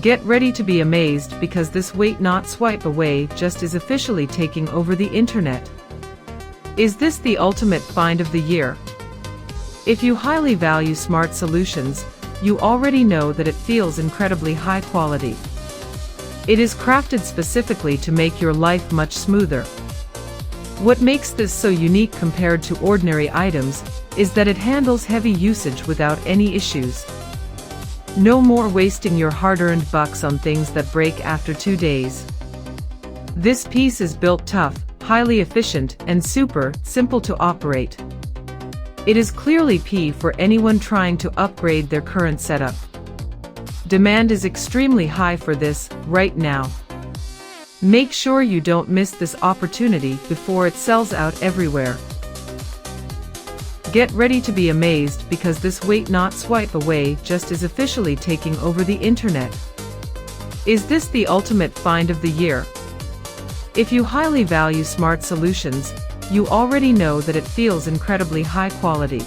Get ready to be amazed because this wait not swipe away just is officially taking over the internet. Is this the ultimate find of the year? If you highly value smart solutions, you already know that it feels incredibly high quality. It is crafted specifically to make your life much smoother. What makes this so unique compared to ordinary items is that it handles heavy usage without any issues. No more wasting your hard-earned bucks on things that break after 2 days. This piece is built tough, highly efficient, and super simple to operate. It is clearly P for anyone trying to upgrade their current setup. Demand is extremely high for this right now. Make sure you don't miss this opportunity before it sells out everywhere. Get ready to be amazed because this wait not swipe away just is officially taking over the internet. Is this the ultimate find of the year? If you highly value smart solutions, you already know that it feels incredibly high quality.